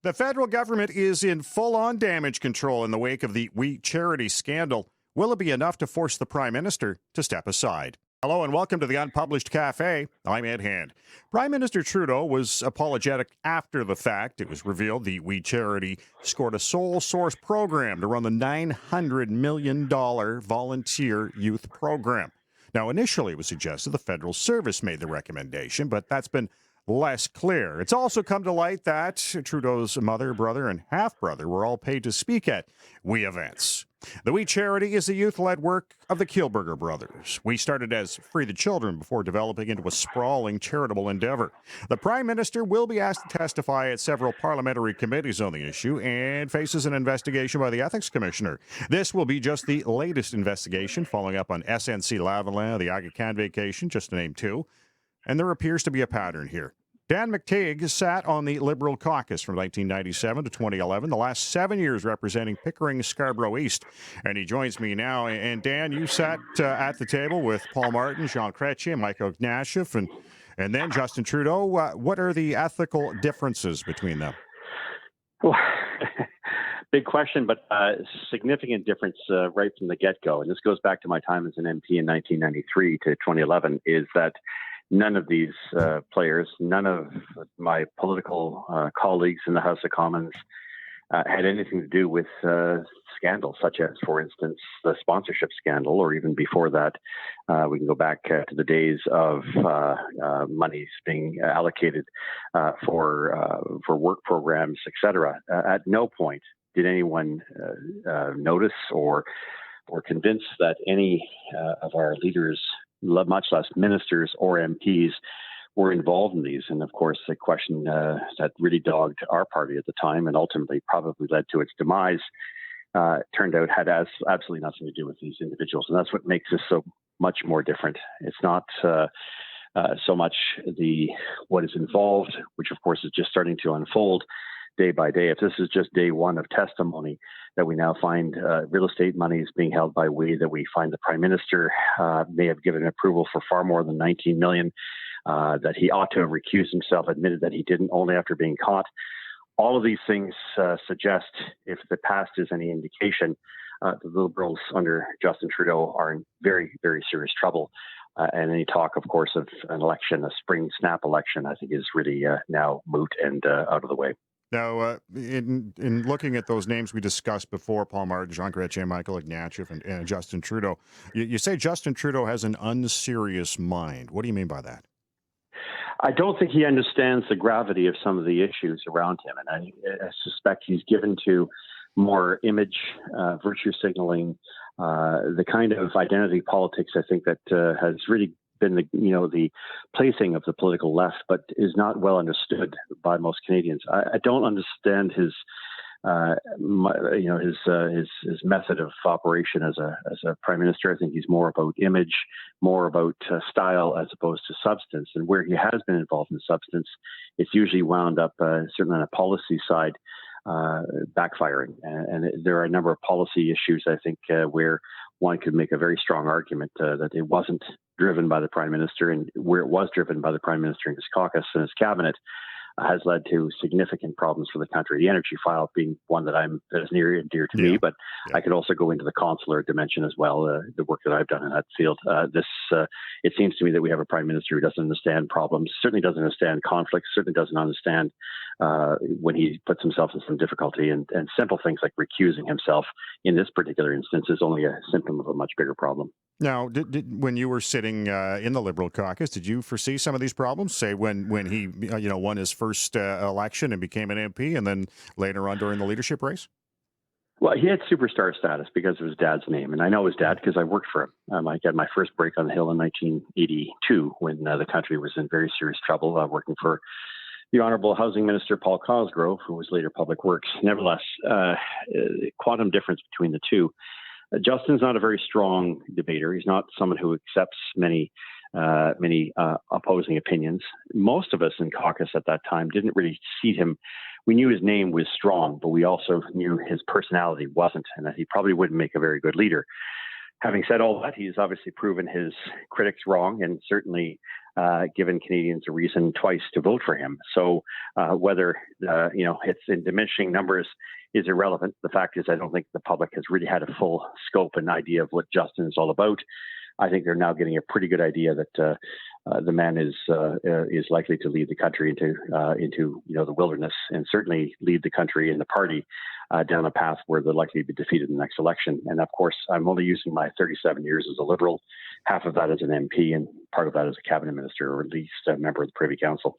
The federal government is in full-on damage control in the wake of the We Charity scandal. Will it be enough to force the Prime Minister to step aside? Hello and welcome to the Unpublished Cafe. I'm Ed Hand. Prime Minister Trudeau was apologetic after the fact. It was revealed the We Charity scored a sole source program to run the $900 million volunteer youth program. Now, initially it was suggested the federal service made the recommendation, but that's been less clear. It's also come to light that Trudeau's mother, brother, and half-brother were all paid to speak at We events. The We Charity is the youth-led work of the Kielburger brothers. We started as Free the Children before developing into a sprawling charitable endeavour. The Prime Minister will be asked to testify at several parliamentary committees on the issue and faces an investigation by the Ethics Commissioner. This will be just the latest investigation following up on SNC Lavalin, the Aga Khan vacation, just to name two. And there appears to be a pattern here. Dan McTeague sat on the Liberal caucus from 1997 to 2011, the last 7 years representing Pickering Scarborough East. And he joins me now. And Dan, you sat at the table with Paul Martin, Jean Chrétien, Michael Ignatieff, and then Justin Trudeau. What are the ethical differences between them? Well, big question, but significant difference right from the get-go. And this goes back to my time as an MP in 1993 to 2011, is that none of these players, none of my political colleagues in the House of Commons had anything to do with scandals such as, for instance, the sponsorship scandal, or even before that. We can go back to the days of monies being allocated for work programs, etc. At no point did anyone notice or convince that any of our leaders, much less ministers or MPs, were involved in these. And of course, the question that really dogged our party at the time and ultimately probably led to its demise turned out had absolutely nothing to do with these individuals. And that's what makes this so much more different. It's not so much what is involved, which of course is just starting to unfold day by day. If this is just day one of testimony, that we now find real estate monies being held by we, that we find the Prime Minister may have given approval for far more than 19 million, that he ought to have recused himself, admitted that he didn't only after being caught. All of these things suggest, if the past is any indication, the Liberals under Justin Trudeau are in very, very serious trouble. And any talk, of course, of an election, a spring snap election, I think is really now moot and out of the way. Now, in looking at those names we discussed before, Paul Martin, Jean Chrétien, Michael Ignatieff, and Justin Trudeau, you say Justin Trudeau has an unserious mind. What do you mean by that? I don't think he understands the gravity of some of the issues around him. And I suspect he's given to more image, virtue signaling, the kind of identity politics, I think, that has really been the placing of the political left, but is not well understood by most Canadians. I don't understand his method of operation as a prime minister. I think he's more about image, more about style as opposed to substance. And where he has been involved in substance, it's usually wound up, certainly on a policy side, backfiring. And there are a number of policy issues, I think, where one could make a very strong argument that it wasn't driven by the Prime Minister, and where it was driven by the Prime Minister and his caucus and his cabinet has led to significant problems for the country. The energy file being one that is near and dear to me, but I could also go into the consular dimension as well, the work that I've done in that field. It seems to me that we have a Prime Minister who doesn't understand problems, certainly doesn't understand conflicts, certainly doesn't understand when he puts himself in some difficulty, and simple things like recusing himself in this particular instance is only a symptom of a much bigger problem. Now, when you were sitting in the Liberal caucus, did you foresee some of these problems? Say when he won his first election and became an MP, and then later on during the leadership race? Well, he had superstar status because of his dad's name, and I know his dad because I worked for him. I got my first break on the Hill in 1982 when the country was in very serious trouble, working for the Honourable Housing Minister Paul Cosgrove, who was later Public Works. Nevertheless, quantum difference between the two. Justin's not a very strong debater. He's not someone who accepts many opposing opinions. Most of us in caucus at that time didn't really see him. We knew his name was strong, but we also knew his personality wasn't, and that he probably wouldn't make a very good leader. Having said all that, he's obviously proven his critics wrong and certainly given Canadians a reason twice to vote for him. So whether it's in diminishing numbers is irrelevant. The fact is, I don't think the public has really had a full scope and idea of what Justin is all about. I think they're now getting a pretty good idea that the man is likely to lead the country into the wilderness, and certainly lead the country and the party down a path where they're likely to be defeated in the next election. And of course, I'm only using my 37 years as a Liberal, half of that as an MP, and part of that as a cabinet minister, or at least a member of the Privy Council.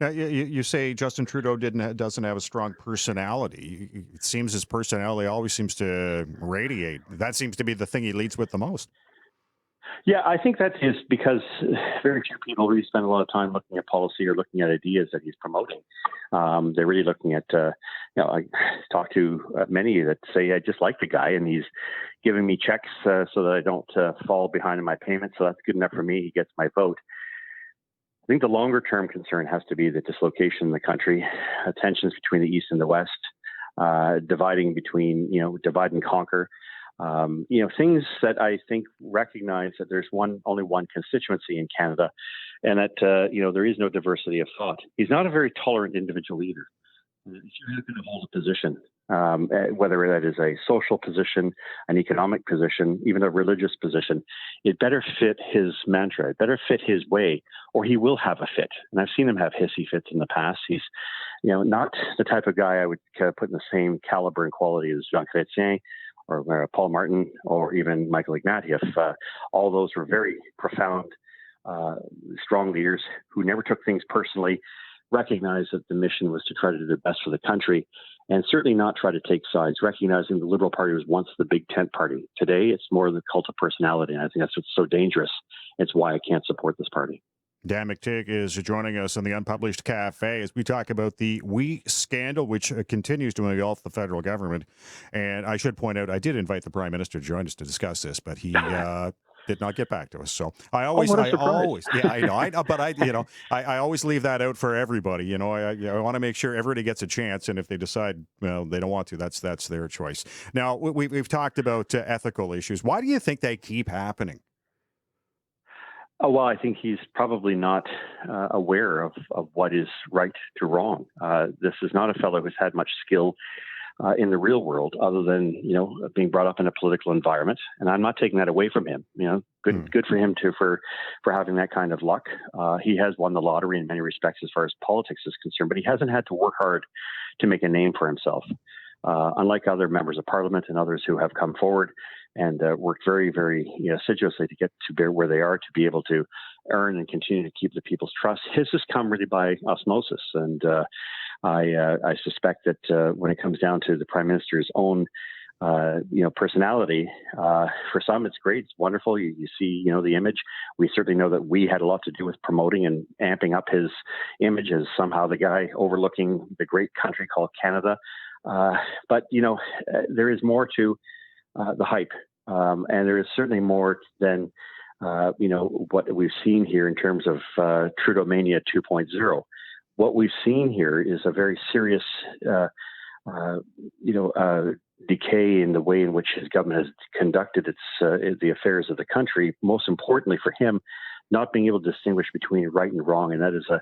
Now, you say Justin Trudeau doesn't have a strong personality. It seems his personality always seems to radiate. That seems to be the thing he leads with the most. Yeah, I think that is because very few people really spend a lot of time looking at policy or looking at ideas that he's promoting. They're really looking at, I talk to many that say, I just like the guy and he's giving me checks so that I don't fall behind in my payments. So that's good enough for me. He gets my vote. I think the longer term concern has to be the dislocation in the country, tensions between the East and the West, divide and conquer. Things that I think recognize that there's only one constituency in Canada, and that there is no diversity of thought. He's not a very tolerant individual leader. If you're going to hold a position, whether that is a social position, an economic position, even a religious position, it better fit his mantra. It better fit his way, or he will have a fit. And I've seen him have hissy fits in the past. He's, not the type of guy I would put in the same caliber and quality as Jean Chrétien, or Paul Martin, or even Michael Ignatieff. All those were very profound, strong leaders who never took things personally, recognized that the mission was to try to do the best for the country, and certainly not try to take sides, recognizing the Liberal Party was once the big tent party. Today, it's more the cult of personality, and I think that's what's so dangerous. It's why I can't support this party. Dan McTeague is joining us on the Unpublished Cafe as we talk about the WE scandal, which continues to engulf the federal government. And I should point out, I did invite the Prime Minister to join us to discuss this, but he did not get back to us. So I always, but I always leave that out for everybody. I want to make sure everybody gets a chance, and if they decide, they don't want to, that's their choice. Now, we've talked about ethical issues. Why do you think they keep happening? Oh, well, I think he's probably not aware of what is right to wrong. This is not a fellow who's had much skill in the real world, other than being brought up in a political environment. And I'm not taking that away from him. Good for him for having that kind of luck. He has won the lottery in many respects as far as politics is concerned, but he hasn't had to work hard to make a name for himself. Unlike other members of Parliament and others who have come forward and worked very, very assiduously to get to where they are, to be able to earn and continue to keep the people's trust. His has come really by osmosis. And I suspect that when it comes down to the Prime Minister's own personality, for some it's great, it's wonderful. You see, the image. We certainly know that we had a lot to do with promoting and amping up his image as somehow the guy overlooking the great country called Canada. But there is more to the hype, and there is certainly more than what we've seen here in terms of Trudeau Mania 2.0. What we've seen here is a very serious, decay in the way in which his government has conducted the affairs of the country. Most importantly for him, not being able to distinguish between right and wrong, and that is a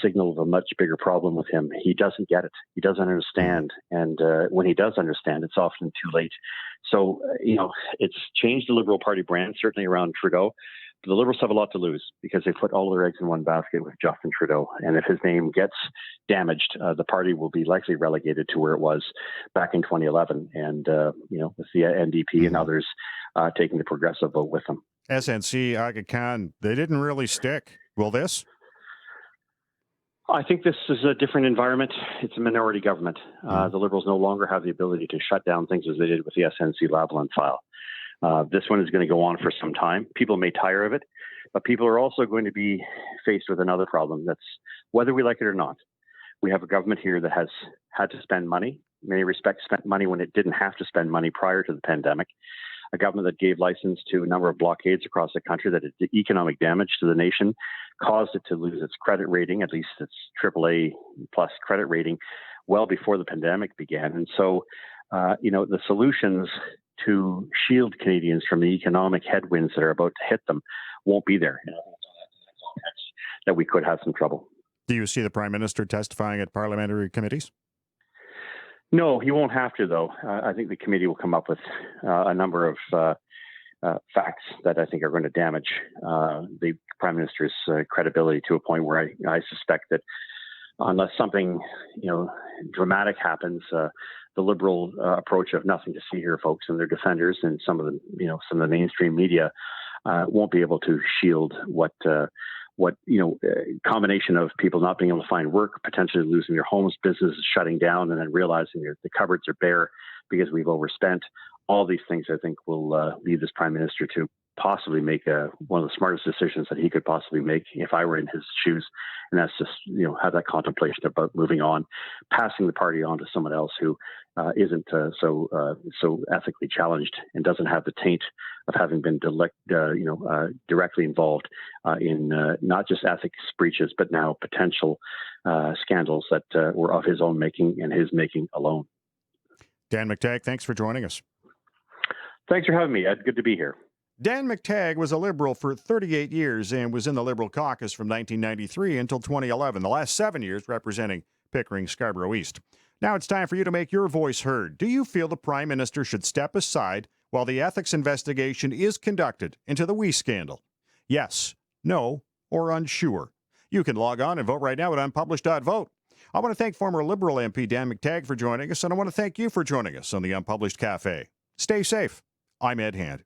signal of a much bigger problem with him. He doesn't get it. He doesn't understand. And when he does understand, it's often too late. So, it's changed the Liberal Party brand, certainly around Trudeau. But the Liberals have a lot to lose because they put all their eggs in one basket with Justin Trudeau. And if his name gets damaged, the party will be likely relegated to where it was back in 2011. And, with the NDP and others taking the progressive vote with them. SNC, Aga Khan, they didn't really stick. Will this? I think this is a different environment. It's a minority government. The Liberals no longer have the ability to shut down things as they did with the SNC Lavalin file. This one is going to go on for some time. People may tire of it, but people are also going to be faced with another problem. That's whether we like it or not. We have a government here that has had to spend money, in many respects spent money when it didn't have to spend money prior to the pandemic. A government that gave license to a number of blockades across the country that did economic damage to the nation, caused it to lose its credit rating, at least its AAA plus credit rating, well before the pandemic began. And so, the solutions to shield Canadians from the economic headwinds that are about to hit them won't be there. That we could have some trouble. Do you see the Prime Minister testifying at parliamentary committees? No, he won't have to, though. I think the committee will come up with a number of facts that I think are going to damage the Prime Minister's credibility to a point where I suspect that unless something dramatic happens, the Liberal approach of nothing to see here, folks, and their defenders and some of the mainstream media won't be able to shield what combination of people not being able to find work, potentially losing their homes, businesses shutting down, and then realizing that the cupboards are bare because we've overspent. All these things, I think, will lead this Prime Minister to possibly make one of the smartest decisions that he could possibly make if I were in his shoes, and that's just have that contemplation about moving on, passing the party on to someone else who isn't so ethically challenged and doesn't have the taint of having been directly involved in not just ethics breaches but now potential scandals that were of his own making and his making alone. Dan McTagg, thanks for joining us. Thanks for having me, Ed. Good to be here. Dan McTagg was a Liberal for 38 years and was in the Liberal caucus from 1993 until 2011, the last 7 years representing Pickering, Scarborough East. Now it's time for you to make your voice heard. Do you feel the Prime Minister should step aside while the ethics investigation is conducted into the WE scandal? Yes, no, or unsure. You can log on and vote right now at unpublished.vote. I want to thank former Liberal MP Dan McTagg for joining us, and I want to thank you for joining us on the Unpublished Cafe. Stay safe. I'm Ed Hand.